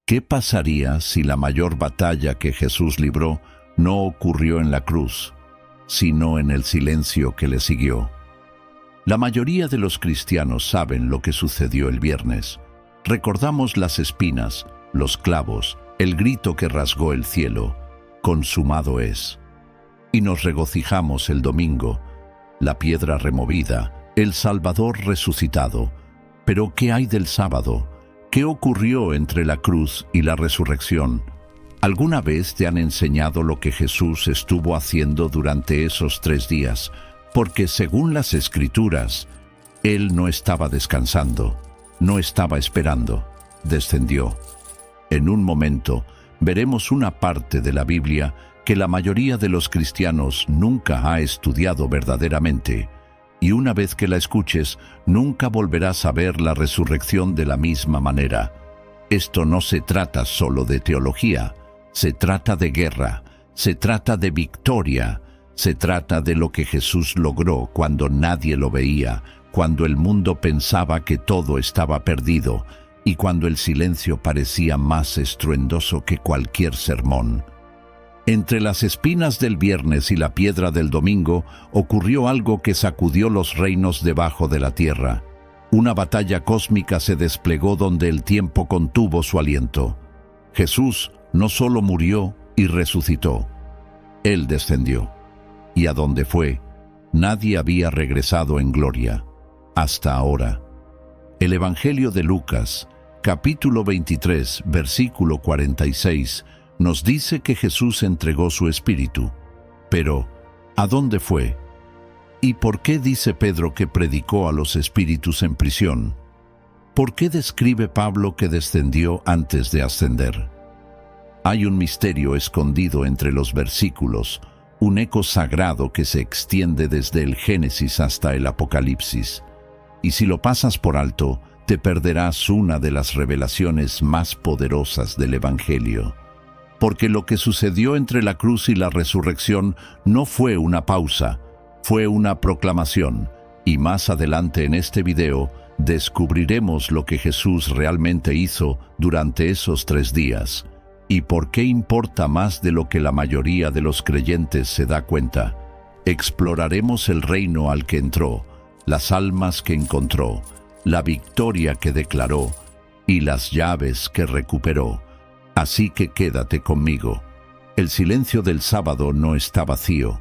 ¿Qué pasaría si la mayor batalla que Jesús libró no ocurrió en la cruz, sino en el silencio que le siguió? La mayoría de los cristianos saben lo que sucedió el viernes. Recordamos las espinas, los clavos, el grito que rasgó el cielo: consumado es. Y nos regocijamos el domingo, la piedra removida, el Salvador resucitado. Pero ¿qué hay del sábado? ¿Qué ocurrió entre la cruz y la resurrección? ¿Alguna vez te han enseñado lo que Jesús estuvo haciendo durante esos 3 días? Porque según las Escrituras, Él no estaba descansando, no estaba esperando, descendió. En un momento veremos una parte de la Biblia que la mayoría de los cristianos nunca ha estudiado verdaderamente, y una vez que la escuches, nunca volverás a ver la resurrección de la misma manera. Esto no se trata solo de teología, se trata de guerra, se trata de victoria, se trata de lo que Jesús logró cuando nadie lo veía, cuando el mundo pensaba que todo estaba perdido y cuando el silencio parecía más estruendoso que cualquier sermón. Entre las espinas del viernes y la piedra del domingo ocurrió algo que sacudió los reinos debajo de la tierra. Una batalla cósmica se desplegó donde el tiempo contuvo su aliento. Jesús no solo murió y resucitó, Él descendió. Y a donde fue, nadie había regresado en gloria, hasta ahora. El Evangelio de Lucas, capítulo 23, versículo 46, nos dice que Jesús entregó su espíritu. Pero, ¿a dónde fue? ¿Y por qué dice Pedro que predicó a los espíritus en prisión? ¿Por qué describe Pablo que descendió antes de ascender? Hay un misterio escondido entre los versículos, un eco sagrado que se extiende desde el Génesis hasta el Apocalipsis. Y si lo pasas por alto, te perderás una de las revelaciones más poderosas del Evangelio. Porque lo que sucedió entre la cruz y la resurrección no fue una pausa, fue una proclamación. Y más adelante en este video descubriremos lo que Jesús realmente hizo durante esos 3 días. ¿Y por qué importa más de lo que la mayoría de los creyentes se da cuenta? Exploraremos el reino al que entró, las almas que encontró, la victoria que declaró y las llaves que recuperó. Así que quédate conmigo. El silencio del sábado no está vacío,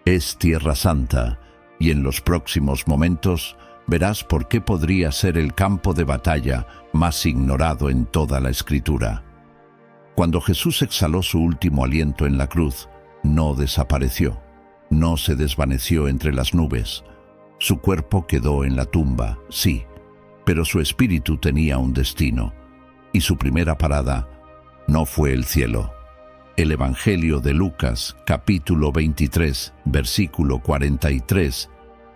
es Tierra Santa, y en los próximos momentos verás por qué podría ser el campo de batalla más ignorado en toda la Escritura. Cuando Jesús exhaló su último aliento en la cruz, no desapareció, no se desvaneció entre las nubes. Su cuerpo quedó en la tumba, sí, pero su espíritu tenía un destino, y su primera parada no fue el cielo. El Evangelio de Lucas, capítulo 23, versículo 43,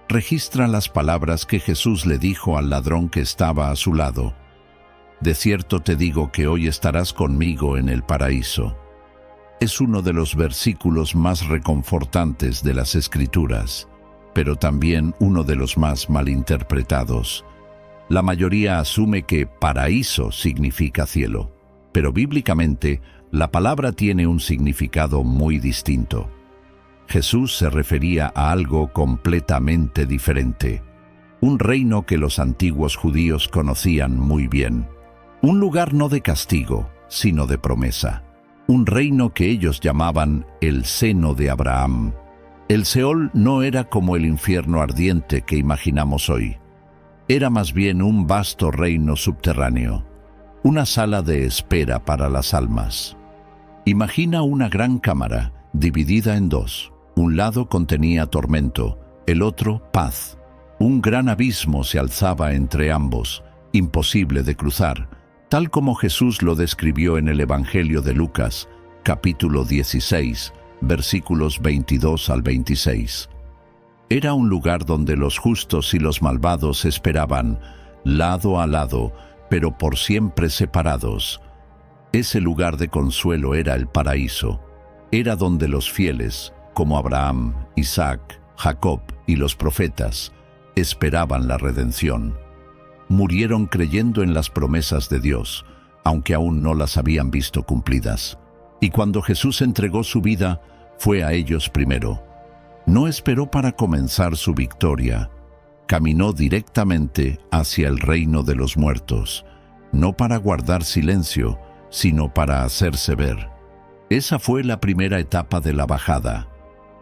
registra las palabras que Jesús le dijo al ladrón que estaba a su lado: de cierto te digo que hoy estarás conmigo en el paraíso. Es uno de los versículos más reconfortantes de las Escrituras, pero también uno de los más malinterpretados. La mayoría asume que paraíso significa cielo, pero bíblicamente la palabra tiene un significado muy distinto. Jesús se refería a algo completamente diferente, un reino que los antiguos judíos conocían muy bien. Un lugar no de castigo, sino de promesa. Un reino que ellos llamaban el seno de Abraham. El Seol no era como el infierno ardiente que imaginamos hoy. Era más bien un vasto reino subterráneo, una sala de espera para las almas. Imagina una gran cámara dividida en 2. Un lado contenía tormento, el otro paz. Un gran abismo se alzaba entre ambos, imposible de cruzar, tal como Jesús lo describió en el Evangelio de Lucas, capítulo 16, versículos 22 al 26. Era un lugar donde los justos y los malvados esperaban, lado a lado, pero por siempre separados. Ese lugar de consuelo era el paraíso. Era donde los fieles, como Abraham, Isaac, Jacob y los profetas, esperaban la redención. Murieron creyendo en las promesas de Dios, aunque aún no las habían visto cumplidas. Y cuando Jesús entregó su vida, fue a ellos primero. No esperó para comenzar su victoria. Caminó directamente hacia el reino de los muertos, no para guardar silencio, sino para hacerse ver. Esa fue la primera etapa de la bajada.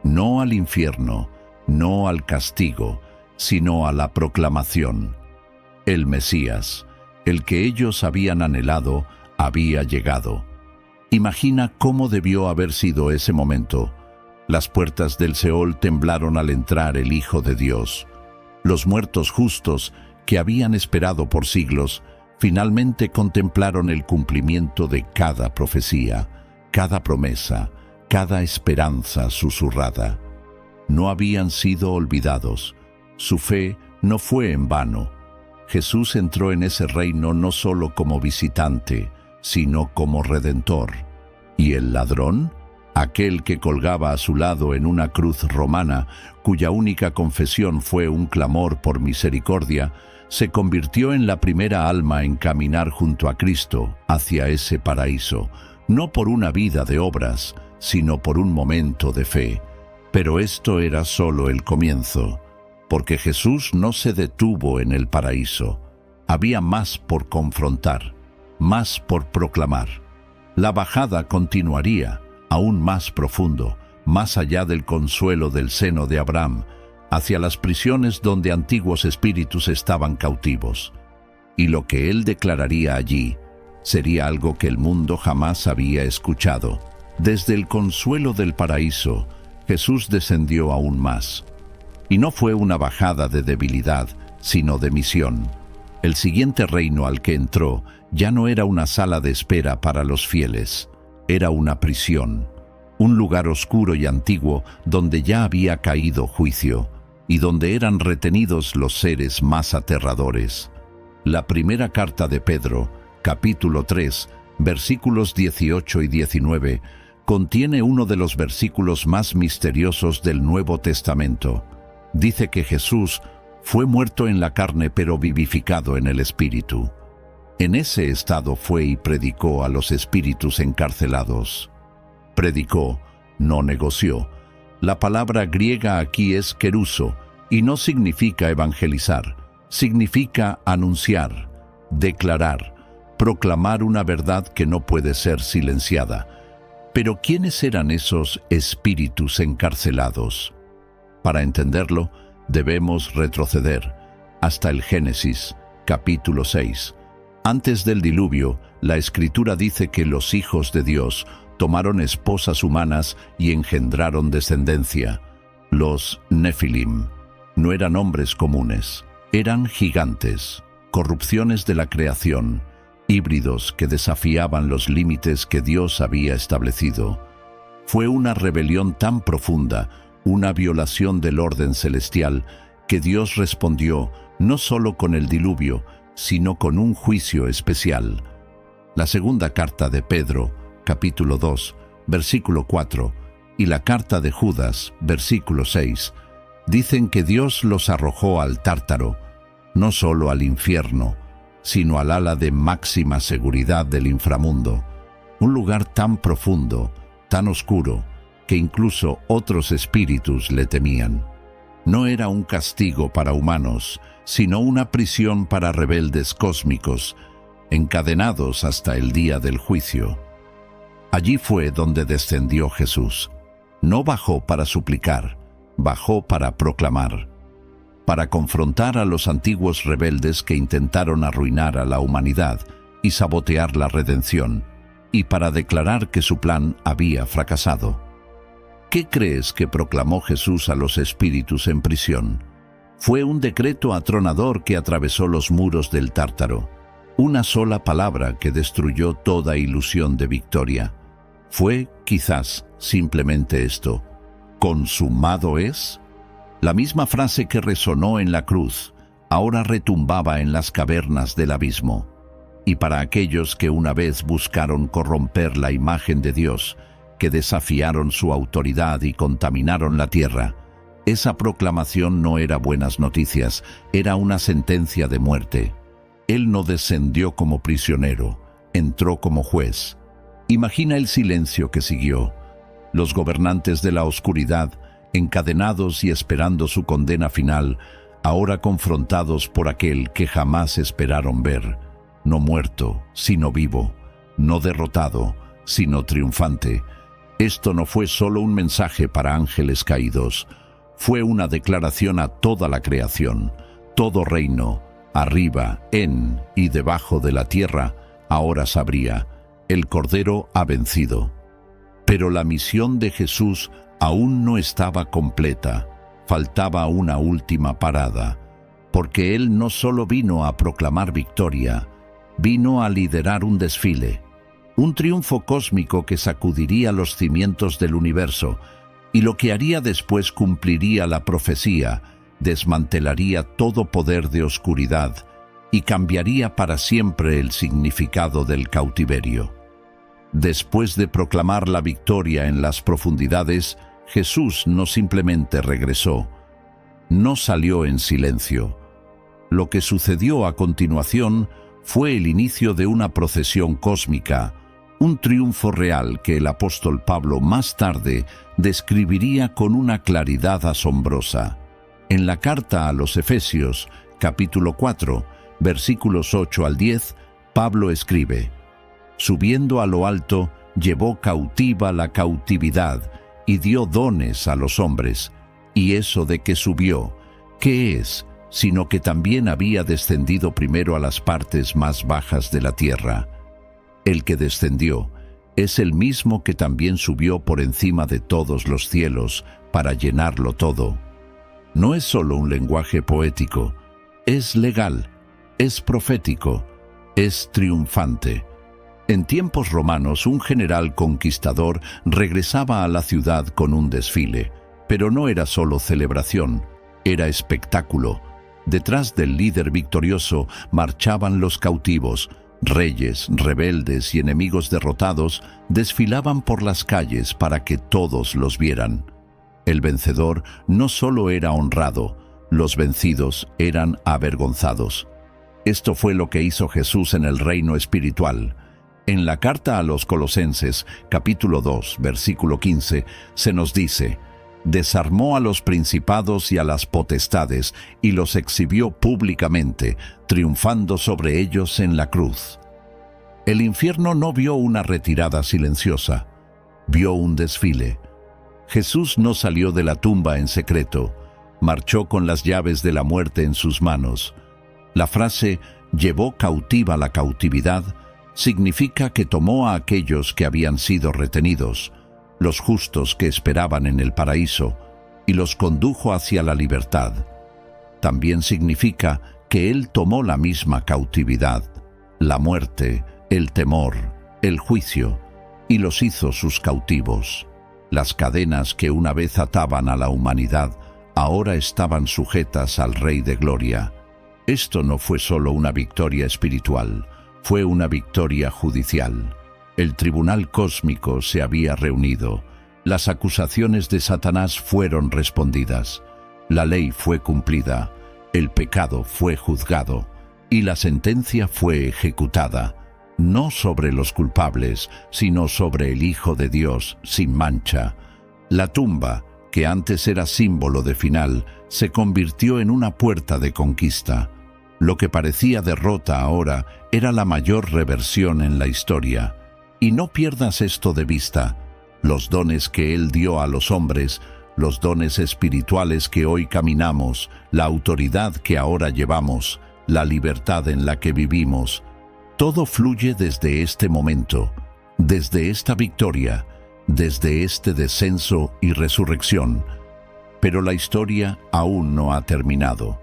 No al infierno, no al castigo, sino a la proclamación. El Mesías, el que ellos habían anhelado, había llegado. Imagina cómo debió haber sido ese momento. Las puertas del Seol temblaron al entrar el Hijo de Dios. Los muertos justos, que habían esperado por siglos, finalmente contemplaron el cumplimiento de cada profecía, cada promesa, cada esperanza susurrada. No habían sido olvidados. Su fe no fue en vano. Jesús entró en ese reino no solo como visitante, sino como redentor. ¿Y el ladrón? Aquel que colgaba a su lado en una cruz romana, cuya única confesión fue un clamor por misericordia, se convirtió en la primera alma en caminar junto a Cristo hacia ese paraíso, no por una vida de obras, sino por un momento de fe. Pero esto era solo el comienzo, porque Jesús no se detuvo en el paraíso. Había más por confrontar, más por proclamar. La bajada continuaría, aún más profundo, más allá del consuelo del seno de Abraham, hacia las prisiones donde antiguos espíritus estaban cautivos. Y lo que él declararía allí sería algo que el mundo jamás había escuchado. Desde el consuelo del paraíso, Jesús descendió aún más. Y no fue una bajada de debilidad, sino de misión. El siguiente reino al que entró ya no era una sala de espera para los fieles, era una prisión, un lugar oscuro y antiguo donde ya había caído juicio y donde eran retenidos los seres más aterradores. La primera carta de Pedro, capítulo 3, versículos 18 y 19, contiene uno de los versículos más misteriosos del Nuevo Testamento. Dice que Jesús fue muerto en la carne pero vivificado en el Espíritu. En ese estado fue y predicó a los espíritus encarcelados. Predicó, no negoció. La palabra griega aquí es keruso y no significa evangelizar, significa anunciar, declarar, proclamar una verdad que no puede ser silenciada. Pero ¿quiénes eran esos espíritus encarcelados? Para entenderlo, debemos retroceder hasta el Génesis, capítulo 6. Antes del diluvio, la Escritura dice que los hijos de Dios tomaron esposas humanas y engendraron descendencia. Los Nefilim no eran hombres comunes, eran gigantes, corrupciones de la creación, híbridos que desafiaban los límites que Dios había establecido. Fue una rebelión tan profunda, una violación del orden celestial, que Dios respondió no solo con el diluvio, sino con un juicio especial. La segunda carta de Pedro, capítulo 2, versículo 4, y la carta de Judas, versículo 6, dicen que Dios los arrojó al Tártaro, no solo al infierno, sino al ala de máxima seguridad del inframundo, un lugar tan profundo, tan oscuro, que incluso otros espíritus le temían. No era un castigo para humanos, sino una prisión para rebeldes cósmicos, encadenados hasta el día del juicio. Allí fue donde descendió Jesús. No bajó para suplicar, bajó para proclamar, para confrontar a los antiguos rebeldes que intentaron arruinar a la humanidad y sabotear la redención, y para declarar que su plan había fracasado. ¿Qué crees que proclamó Jesús a los espíritus en prisión? Fue un decreto atronador que atravesó los muros del Tártaro. Una sola palabra que destruyó toda ilusión de victoria. Fue, quizás, simplemente esto: ¿consumado es? La misma frase que resonó en la cruz, ahora retumbaba en las cavernas del abismo. Y para aquellos que una vez buscaron corromper la imagen de Dios, que desafiaron su autoridad y contaminaron la tierra, esa proclamación no era buenas noticias, era una sentencia de muerte. Él no descendió como prisionero, entró como juez. Imagina el silencio que siguió. Los gobernantes de la oscuridad, encadenados y esperando su condena final, ahora confrontados por aquel que jamás esperaron ver, no muerto, sino vivo, no derrotado, sino triunfante. Esto no fue solo un mensaje para ángeles caídos, fue una declaración a toda la creación. Todo reino, arriba, en y debajo de la tierra, ahora sabría: el Cordero ha vencido. Pero la misión de Jesús aún no estaba completa. Faltaba una última parada, porque Él no solo vino a proclamar victoria, vino a liderar un desfile, un triunfo cósmico que sacudiría los cimientos del universo, y lo que haría después cumpliría la profecía, desmantelaría todo poder de oscuridad y cambiaría para siempre el significado del cautiverio. Después de proclamar la victoria en las profundidades, Jesús no simplemente regresó, no salió en silencio. Lo que sucedió a continuación fue el inicio de una procesión cósmica, un triunfo real que el apóstol Pablo más tarde describiría con una claridad asombrosa. En la carta a los Efesios, capítulo 4, versículos 8 al 10, Pablo escribe: «Subiendo a lo alto, llevó cautiva la cautividad y dio dones a los hombres. Y eso de que subió, ¿qué es? Sino que también había descendido primero a las partes más bajas de la tierra. El que descendió es el mismo que también subió por encima de todos los cielos para llenarlo todo». No es solo un lenguaje poético, es legal, es profético, es triunfante. En tiempos romanos, un general conquistador regresaba a la ciudad con un desfile, pero no era solo celebración, era espectáculo. Detrás del líder victorioso marchaban los cautivos, reyes, rebeldes y enemigos derrotados desfilaban por las calles para que todos los vieran. El vencedor no solo era honrado, los vencidos eran avergonzados. Esto fue lo que hizo Jesús en el reino espiritual. En la carta a los Colosenses, capítulo 2, versículo 15, se nos dice: «Desarmó a los principados y a las potestades, y los exhibió públicamente, triunfando sobre ellos en la cruz». El infierno no vio una retirada silenciosa, vio un desfile. Jesús no salió de la tumba en secreto, marchó con las llaves de la muerte en sus manos. La frase «llevó cautiva la cautividad» significa que tomó a aquellos que habían sido retenidos, los justos que esperaban en el paraíso, y los condujo hacia la libertad. También significa que Él tomó la misma cautividad, la muerte, el temor, el juicio, y los hizo sus cautivos. Las cadenas que una vez ataban a la humanidad ahora estaban sujetas al Rey de Gloria. Esto no fue solo una victoria espiritual, fue una victoria judicial. El tribunal cósmico se había reunido. Las acusaciones de Satanás fueron respondidas. La ley fue cumplida. El pecado fue juzgado. Y la sentencia fue ejecutada, no sobre los culpables, sino sobre el Hijo de Dios sin mancha. La tumba, que antes era símbolo de final, se convirtió en una puerta de conquista. Lo que parecía derrota ahora era la mayor reversión en la historia. Y no pierdas esto de vista: los dones que Él dio a los hombres, los dones espirituales que hoy caminamos, la autoridad que ahora llevamos, la libertad en la que vivimos, todo fluye desde este momento, desde esta victoria, desde este descenso y resurrección. Pero la historia aún no ha terminado,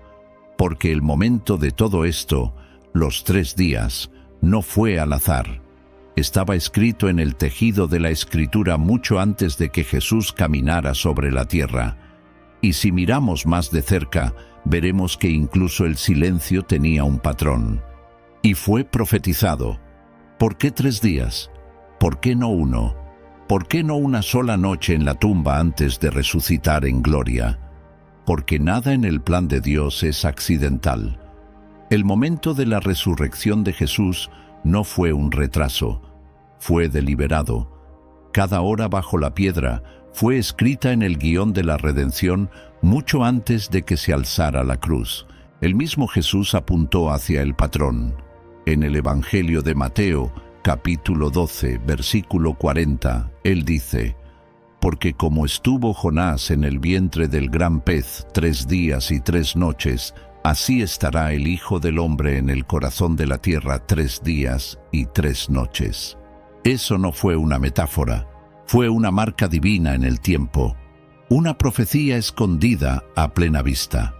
porque el momento de todo esto, los 3 días, no fue al azar. Estaba escrito en el tejido de la Escritura mucho antes de que Jesús caminara sobre la tierra. Y si miramos más de cerca, veremos que incluso el silencio tenía un patrón. Y fue profetizado. ¿Por qué 3 días? ¿Por qué no 1? ¿Por qué no una sola noche en la tumba antes de resucitar en gloria? Porque nada en el plan de Dios es accidental. El momento de la resurrección de Jesús No fue un retraso, fue deliberado. Cada hora bajo la piedra fue escrita en el guión de la redención mucho antes de que se alzara la cruz. El mismo Jesús apuntó hacia el patrón. En el Evangelio de Mateo, capítulo 12, versículo 40, él dice: «Porque como estuvo Jonás en el vientre del gran pez 3 días y 3 noches, así estará el Hijo del Hombre en el corazón de la tierra 3 días y 3 noches». Eso no fue una metáfora, fue una marca divina en el tiempo, una profecía escondida a plena vista.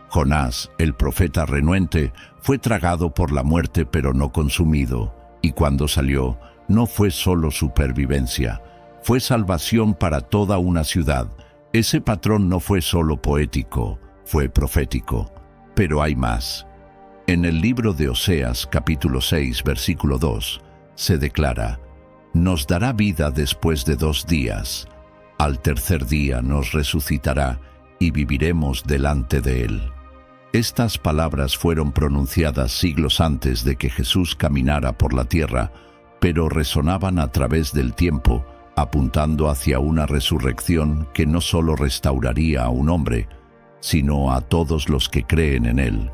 Jonás, el profeta renuente, fue tragado por la muerte pero no consumido, y cuando salió, no fue solo supervivencia, fue salvación para toda una ciudad. Ese patrón no fue solo poético, fue profético. Pero hay más. En el libro de Oseas, capítulo 6, versículo 2, se declara: «Nos dará vida después de 2 días. Al tercer día nos resucitará y viviremos delante de él». Estas palabras fueron pronunciadas siglos antes de que Jesús caminara por la tierra, pero resonaban a través del tiempo, apuntando hacia una resurrección que no solo restauraría a un hombre, sino a todos los que creen en él.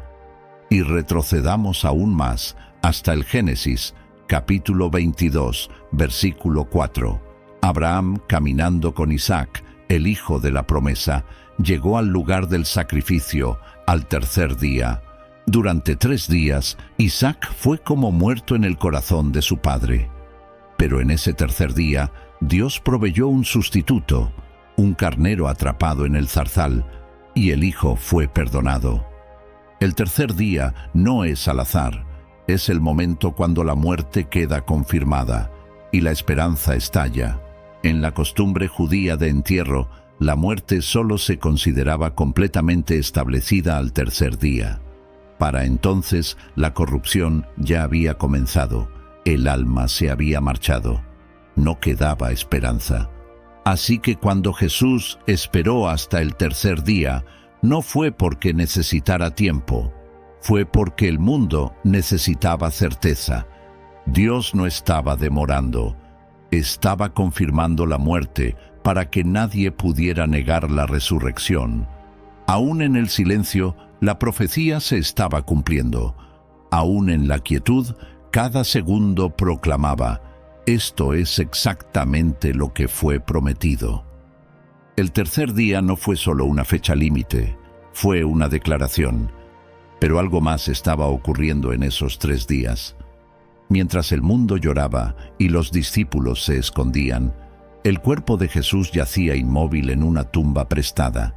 Y retrocedamos aún más hasta el Génesis, capítulo 22, versículo 4. Abraham, caminando con Isaac, el hijo de la promesa, llegó al lugar del sacrificio al tercer día. Durante 3 días, Isaac fue como muerto en el corazón de su padre. Pero en ese tercer día, Dios proveyó un sustituto, un carnero atrapado en el zarzal, y el hijo fue perdonado. El tercer día no es al azar, es el momento cuando la muerte queda confirmada y la esperanza estalla. En la costumbre judía de entierro, la muerte solo se consideraba completamente establecida al tercer día. Para entonces, la corrupción ya había comenzado, el alma se había marchado, no quedaba esperanza. Así que cuando Jesús esperó hasta el tercer día, no fue porque necesitara tiempo, fue porque el mundo necesitaba certeza. Dios no estaba demorando, estaba confirmando la muerte para que nadie pudiera negar la resurrección. Aún en el silencio, la profecía se estaba cumpliendo. Aún en la quietud, cada segundo proclamaba: «Esto es exactamente lo que fue prometido». El tercer día no fue solo una fecha límite, fue una declaración. Pero algo más estaba ocurriendo en esos 3 días. Mientras el mundo lloraba y los discípulos se escondían, el cuerpo de Jesús yacía inmóvil en una tumba prestada.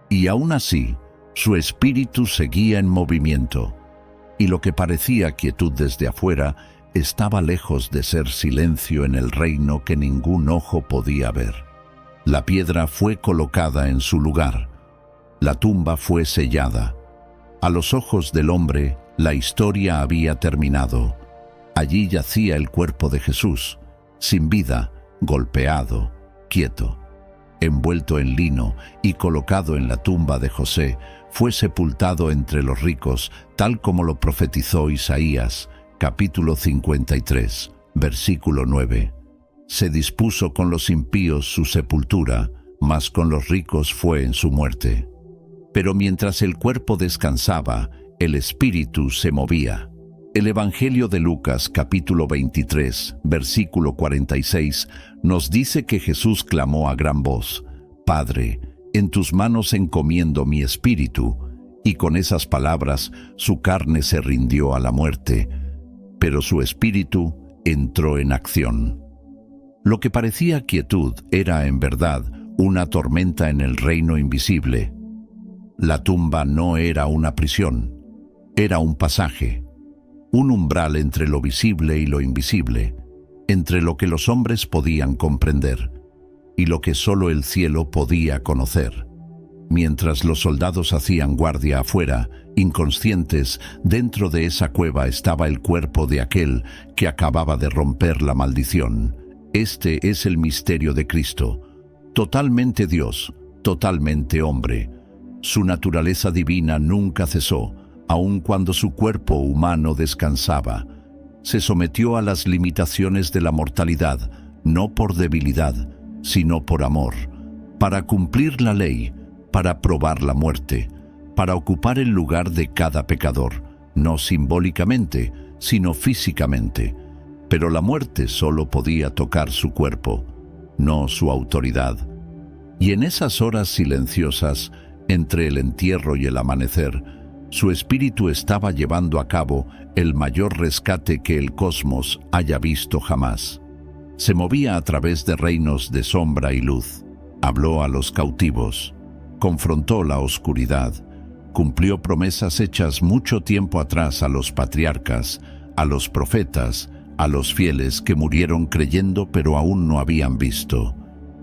Y aún así, su espíritu seguía en movimiento. Y lo que parecía quietud desde afuera estaba lejos de ser silencio en el reino que ningún ojo podía ver. La piedra fue colocada en su lugar. La tumba fue sellada. A los ojos del hombre, la historia había terminado. Allí yacía el cuerpo de Jesús, sin vida, golpeado, quieto. Envuelto en lino y colocado en la tumba de José, fue sepultado entre los ricos, tal como lo profetizó Isaías, capítulo 53, versículo 9. Se dispuso con los impíos su sepultura, mas con los ricos fue en su muerte. Pero mientras el cuerpo descansaba, el espíritu se movía. El Evangelio de Lucas, capítulo 23, versículo 46, nos dice que Jesús clamó a gran voz: «Padre, en tus manos encomiendo mi espíritu», y con esas palabras su carne se rindió a la muerte, pero su espíritu entró en acción. Lo que parecía quietud era, en verdad, una tormenta en el reino invisible. La tumba no era una prisión, era un pasaje, un umbral entre lo visible y lo invisible, entre lo que los hombres podían comprender y lo que solo el cielo podía conocer. Mientras los soldados hacían guardia afuera, inconscientes, dentro de esa cueva estaba el cuerpo de aquel que acababa de romper la maldición. Este es el misterio de Cristo, totalmente Dios, totalmente hombre. Su naturaleza divina nunca cesó, aun cuando su cuerpo humano descansaba. se sometió a las limitaciones de la mortalidad, no por debilidad, sino por amor, para cumplir la ley, para probar la muerte, para ocupar el lugar de cada pecador, no simbólicamente, sino físicamente. Pero la muerte solo podía tocar su cuerpo, no su autoridad. Y en esas horas silenciosas, entre el entierro y el amanecer, su espíritu estaba llevando a cabo el mayor rescate que el cosmos haya visto jamás. Se movía a través de reinos de sombra y luz, habló a los cautivos, confrontó la oscuridad, cumplió promesas hechas mucho tiempo atrás a los patriarcas, a los profetas, a los fieles que murieron creyendo pero aún no habían visto.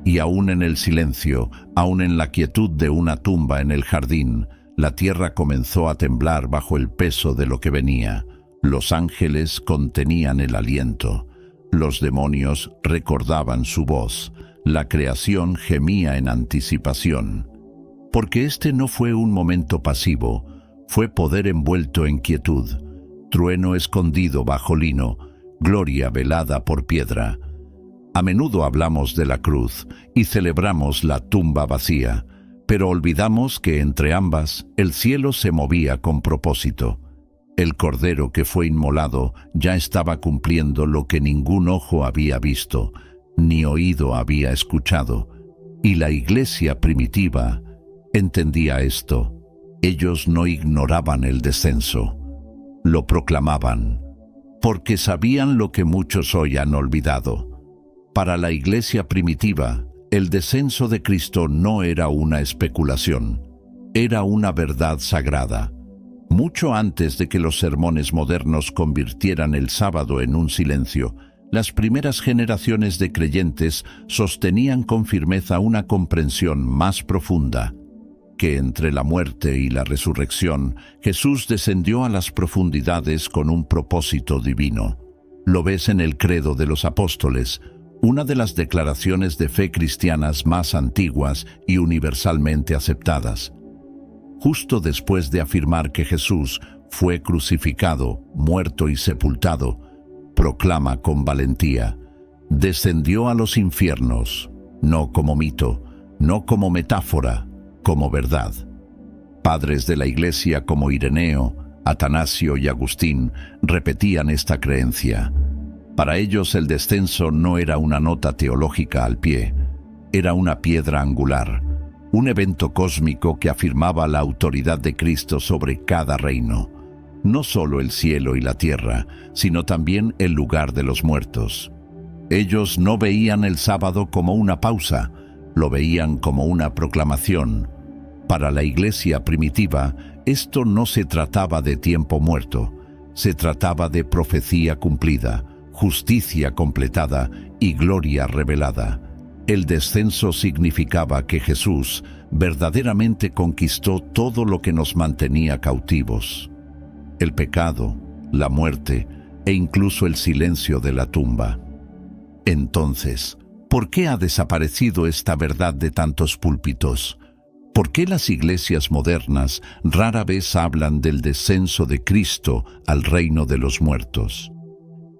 Y aún en el silencio, aún en la quietud de una tumba en el jardín, la tierra comenzó a temblar bajo el peso de lo que venía. Los ángeles contenían el aliento. Los demonios recordaban su voz. La creación gemía en anticipación. Porque este no fue un momento pasivo, fue poder envuelto en quietud, trueno escondido bajo lino, gloria velada por piedra. A menudo hablamos de la cruz y celebramos la tumba vacía, pero olvidamos que entre ambas el cielo se movía con propósito. El cordero que fue inmolado ya estaba cumpliendo lo que ningún ojo había visto, ni oído había escuchado, y la iglesia primitiva entendía esto. Ellos no ignoraban el descenso, lo proclamaban, porque sabían lo que muchos hoy han olvidado. Para la iglesia primitiva, el descenso de Cristo no era una especulación, era una verdad sagrada. Mucho antes de que los sermones modernos convirtieran el sábado en un silencio, las primeras generaciones de creyentes sostenían con firmeza una comprensión más profunda, que entre la muerte y la resurrección, Jesús descendió a las profundidades con un propósito divino. Lo ves en el credo de los apóstoles, una de las declaraciones de fe cristianas más antiguas y universalmente aceptadas. Justo después de afirmar que Jesús fue crucificado, muerto y sepultado, proclama con valentía: descendió a los infiernos, no como mito, no como metáfora, como verdad. Padres de la Iglesia como Ireneo, Atanasio y Agustín repetían esta creencia. Para ellos el descenso no era una nota teológica al pie, era una piedra angular, un evento cósmico que afirmaba la autoridad de Cristo sobre cada reino, no solo el cielo y la tierra, sino también el lugar de los muertos. Ellos no veían el sábado como una pausa, lo veían como una proclamación. Para la iglesia primitiva, esto no se trataba de tiempo muerto, se trataba de profecía cumplida, justicia completada y gloria revelada. El descenso significaba que Jesús verdaderamente conquistó todo lo que nos mantenía cautivos: el pecado, la muerte e incluso el silencio de la tumba. Entonces, ¿por qué ha desaparecido esta verdad de tantos púlpitos? ¿Por qué las iglesias modernas rara vez hablan del descenso de Cristo al reino de los muertos?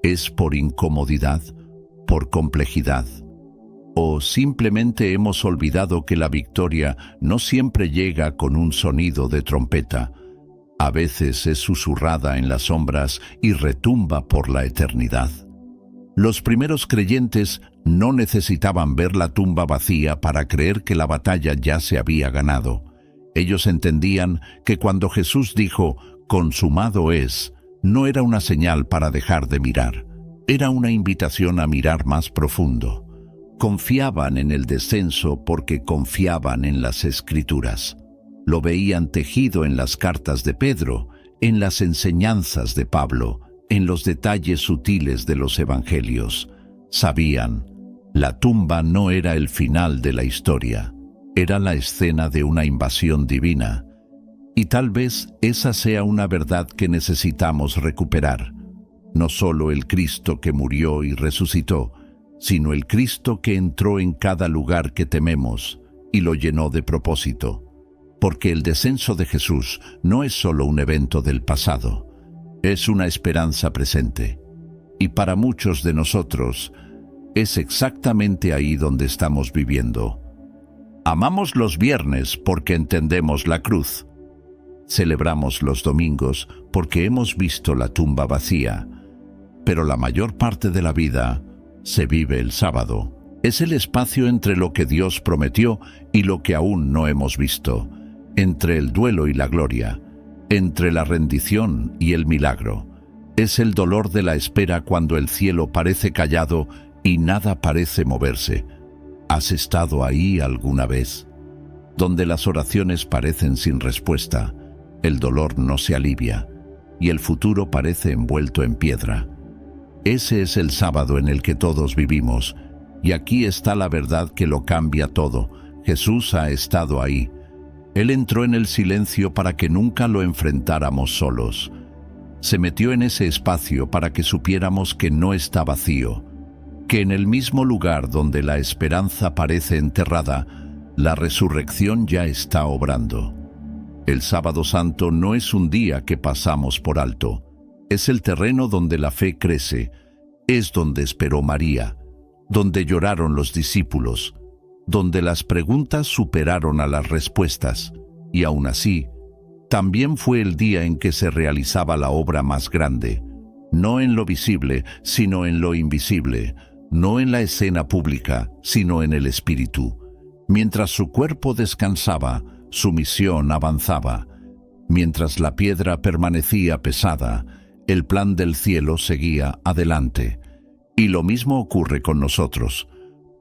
¿Es por incomodidad? ¿Por complejidad? ¿O simplemente hemos olvidado que la victoria no siempre llega con un sonido de trompeta? A veces es susurrada en las sombras y retumba por la eternidad. Los primeros creyentes no necesitaban ver la tumba vacía para creer que la batalla ya se había ganado. Ellos entendían que cuando Jesús dijo «consumado es», no era una señal para dejar de mirar, era una invitación a mirar más profundo. Confiaban en el descenso porque confiaban en las Escrituras. Lo veían tejido en las cartas de Pedro, en las enseñanzas de Pablo, en los detalles sutiles de los evangelios. Sabían, la tumba no era el final de la historia, era la escena de una invasión divina. Y tal vez esa sea una verdad que necesitamos recuperar. No solo el Cristo que murió y resucitó, sino el Cristo que entró en cada lugar que tememos y lo llenó de propósito. Porque el descenso de Jesús no es solo un evento del pasado, es una esperanza presente. Y para muchos de nosotros, es exactamente ahí donde estamos viviendo. Amamos los viernes porque entendemos la cruz. Celebramos los domingos porque hemos visto la tumba vacía. Pero la mayor parte de la vida se vive el sábado. Es el espacio entre lo que Dios prometió y lo que aún no hemos visto, entre el duelo y la gloria, entre la rendición y el milagro. Es el dolor de la espera cuando el cielo parece callado y nada parece moverse. ¿Has estado ahí alguna vez? Donde las oraciones parecen sin respuesta, el dolor no se alivia y el futuro parece envuelto en piedra. Ese es el sábado en el que todos vivimos, y aquí está la verdad que lo cambia todo. Jesús ha estado ahí. Él entró en el silencio para que nunca lo enfrentáramos solos. Se metió en ese espacio para que supiéramos que no está vacío, que en el mismo lugar donde la esperanza parece enterrada, la resurrección ya está obrando. El Sábado Santo no es un día que pasamos por alto, es el terreno donde la fe crece, es donde esperó María, donde lloraron los discípulos, donde las preguntas superaron a las respuestas, y aún así, también fue el día en que se realizaba la obra más grande, no en lo visible, sino en lo invisible, no en la escena pública, sino en el espíritu. Mientras su cuerpo descansaba, su misión avanzaba. Mientras la piedra permanecía pesada, el plan del cielo seguía adelante. Y lo mismo ocurre con nosotros,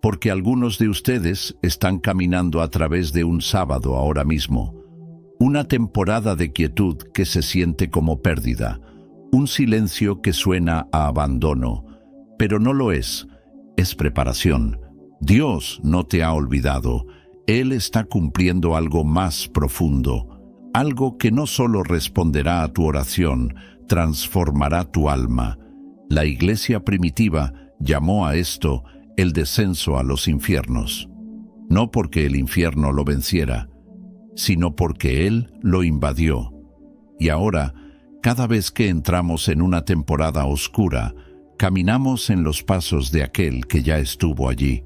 porque algunos de ustedes están caminando a través de un sábado ahora mismo. Una temporada de quietud que se siente como pérdida, un silencio que suena a abandono, pero no lo es preparación. Dios no te ha olvidado, Él está cumpliendo algo más profundo, algo que no solo responderá a tu oración, transformará tu alma. La iglesia primitiva llamó a esto el descenso a los infiernos, no porque el infierno lo venciera, sino porque Él lo invadió. Y ahora, cada vez que entramos en una temporada oscura, caminamos en los pasos de aquel que ya estuvo allí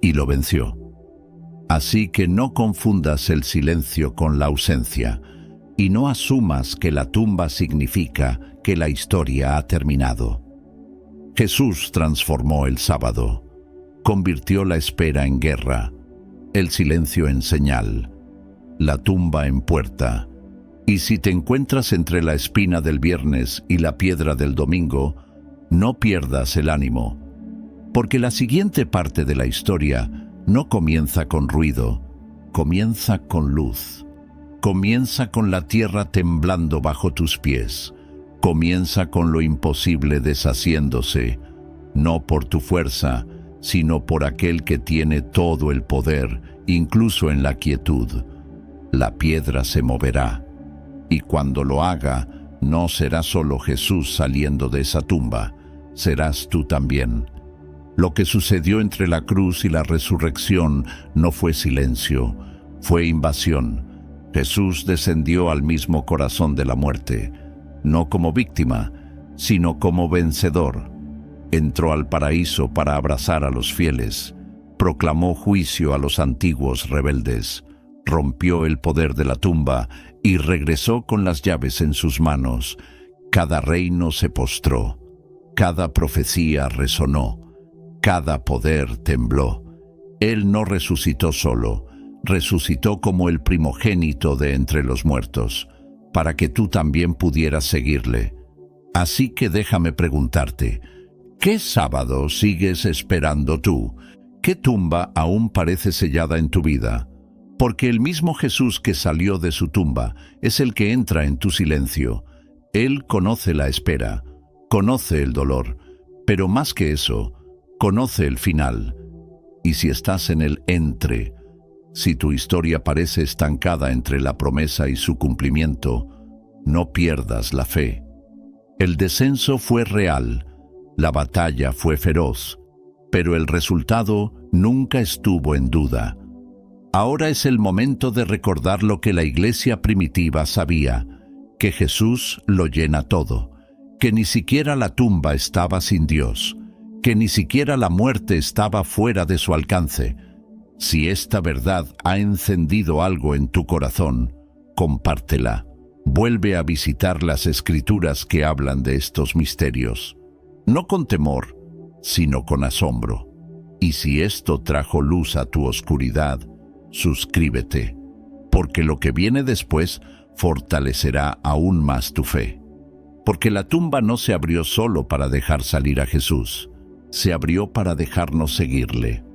y lo venció. Así que no confundas el silencio con la ausencia y no asumas que la tumba significa que la historia ha terminado. Jesús transformó el sábado, convirtió la espera en guerra, el silencio en señal, la tumba en puerta. Y si te encuentras entre la espina del viernes y la piedra del domingo, no pierdas el ánimo, porque la siguiente parte de la historia no comienza con ruido, comienza con luz. Comienza con la tierra temblando bajo tus pies. Comienza con lo imposible deshaciéndose, no por tu fuerza, sino por aquel que tiene todo el poder, incluso en la quietud. La piedra se moverá, y cuando lo haga, no será solo Jesús saliendo de esa tumba, serás tú también. Lo que sucedió entre la cruz y la resurrección no fue silencio, fue invasión. Jesús descendió al mismo corazón de la muerte, no como víctima, sino como vencedor. Entró al paraíso para abrazar a los fieles, proclamó juicio a los antiguos rebeldes, rompió el poder de la tumba y regresó con las llaves en sus manos. Cada reino se postró, cada profecía resonó, cada poder tembló. Él no resucitó solo, resucitó como el primogénito de entre los muertos, para que tú también pudieras seguirle. Así que déjame preguntarte, ¿qué sábado sigues esperando tú? ¿Qué tumba aún parece sellada en tu vida? Porque el mismo Jesús que salió de su tumba es el que entra en tu silencio. Él conoce la espera, conoce el dolor, pero más que eso, conoce el final. Y si estás en el entre, si tu historia parece estancada entre la promesa y su cumplimiento, no pierdas la fe. El descenso fue real, la batalla fue feroz, pero el resultado nunca estuvo en duda. Ahora es el momento de recordar lo que la iglesia primitiva sabía, que Jesús lo llena todo, que ni siquiera la tumba estaba sin Dios, que ni siquiera la muerte estaba fuera de su alcance. Si esta verdad ha encendido algo en tu corazón, compártela. Vuelve a visitar las Escrituras que hablan de estos misterios, no con temor, sino con asombro. Y si esto trajo luz a tu oscuridad, suscríbete, porque lo que viene después fortalecerá aún más tu fe. Porque la tumba no se abrió solo para dejar salir a Jesús, se abrió para dejarnos seguirle.